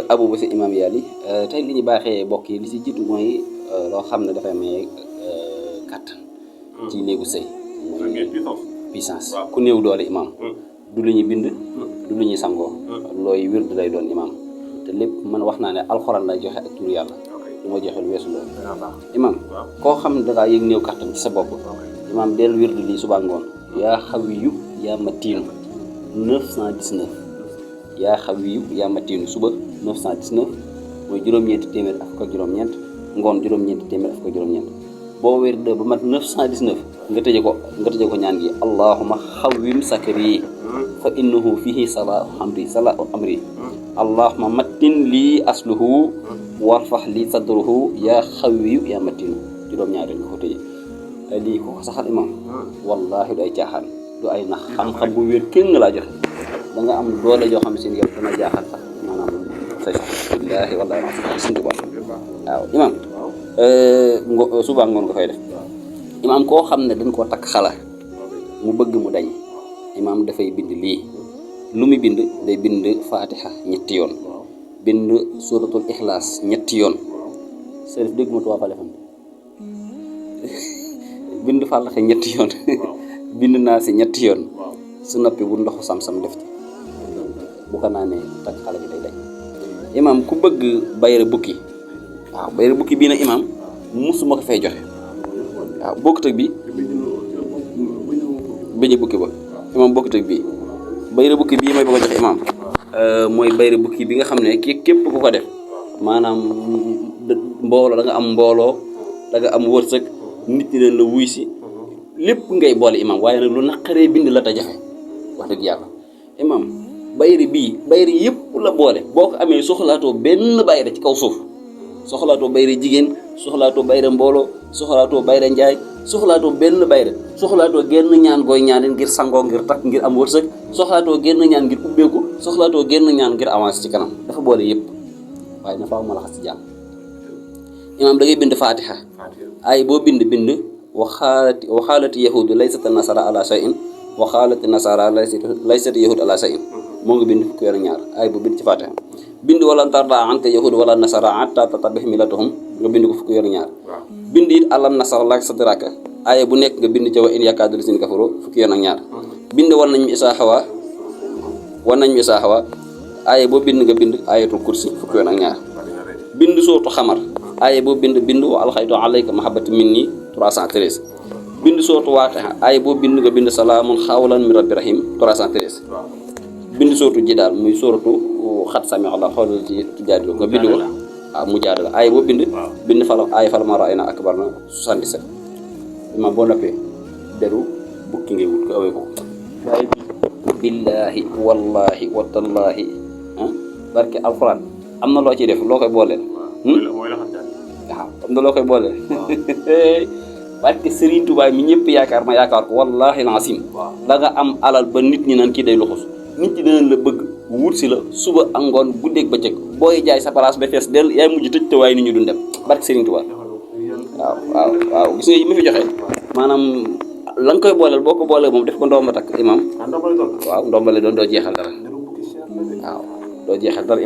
Abou Bassi Imam Yali tey li ñu baaxee bokk yi li ci jiitu mooy loo xam ne dafay may kàttan ci néegu sëy mooy puissance ku néew doole imam du lu ñuy bind du lu ñuy sangoo looy wird lay doon imam te lépp man wax naa ne alxuraan lay joxe ak turu yàlla du ma joxe lu weesu loolu imam koo xam ne dangaa yëg néew kàttan ci sa bopp imam del wird lii suba ngoon yaa xawiyu yaa matiinu 919 yaa xawiyu yaa matiinu suba 919 mooy juróom-ñeenti téeméer ak juróom-ñeent ngoon juróom-ñeenti téeméer ak juróom-ñeent boo wér de ba mat 919 nga tëje ko ñaan gi allahumma xawwim sakari fa innahu fihi salahu amri allahumma mattin lii asluhu warfax lii sadruhu yaa xawiyu yaa matiinu juróom-ñaari nga ko tëje lii ko saxal imam wallahi du ay caaxaan du ay nax xam-xam bu wér kenn nga laa joxe da nga am doole joo xam ne seen yow dana jaaxal sax maanaam say billaahi wallaahi suñu tubaab waaw imam suba ngoon nga fay def imam koo xam ne dañ koo takk xala mu bëgg mu dañ imam dafay bind lii lu muy bind day bind fatiha ñetti yoon bind suratul ixlaas ñetti yoon sërif dégg ma tuwaa fale fan bind fàllaxe ñetti yoon bind naa si ñetti yoon su noppi bu ndoxu sam-sam def ci bu ko naanee takk xale bi day dañ imam ku bëgg bayre bukki waaw bayre bukki bii nag imam musuma ko fay joxe waaw bokkut ak bi bëñe bukki ba imam bokkut ak bii bayre bukki bii may bëgg a joxe imam mooy bayre bukki bi nga xam ne képp ku ko def maanaam mbooloo da nga am mbooloo da nga am wërsëg nit ñi leen la wuy si lépp ngay boole imam waaye nag lu naqaree bind la ta jafe wax dëgg yàlla imam bayre bii bayre yëpp la boole boo ko amee soxlaatoo benn bayre ci kaw suuf soxlaatoo bayre jigéen soxlaatoo bayre mbooloo soxlaatoo bayre njaay soxlaatoo benn bayre soxlaatoo genn ñaan gooy ñaaneen ngir sangoo ngir takk ngir am wërsëg soxlaatoo genn ñaan ngir ubbeeku soxlaatoo genn ñaan ngir avancé ci kanam dafa boole yëpp waaye na faaw ma laxas ci jàmm imam da ngay bind fatiha ay boo bind waxaalati yahudu laysat nasara ala shay'in waxaalati nasara laysat yahud ala shay'in moo ngi bind fukki weer ñaar ay bu bind ci fatiha bind wala tarda anka yahud wala nasara hatta tatabih milatuhum nga bind ko fukki weer ñaar bind it alam nasara lak sadraka ay bu nekk nga bind ca wa in yakadu lisin kafaro fukki weer ak ñaar bind war nañ isa hawa ay boo bind nga bind ayatul kursi fukki weer ak ñaar bind sootu xamar ay boo bind wa alxaytu alayka mahabbati minni 313 bind sootu waaqi'a ay boo bind nga bind salaamun xawlan min rabbi rahim 313 bind sootu jidaal muy sootu xat sami Allah xoolal ci jaadilo nga bind ko mu jaadala ay boo bind fala ay fala ma ra'ayna akbar na 77 ma boo noppee deru bukki ngay wut ko awee ko waaye billahi wallahi watallahi barke alquran am na loo ciy def loo koy booleel waaw am na loo koy boole parce que Serigne Touba mi ñëpp yaakaar ma yaakaar ko wallahi lancim da nga am alal ba nit ñi naan kii day luxus nit ñi dinañ la bëgg wut si la suba ak ngoon guddeeg bëccëg booy jaay sa place ba fees del yaay mujj tëj te waaye nit ñi duñ dem barke Serigne Touba waaw gis nga yi ma fi joxe maanaam la nga koy booleel boo ko boolee moom def ko ndomba takk imam waaw ndombale doon doo jeexal dara waaw doo jeexal dara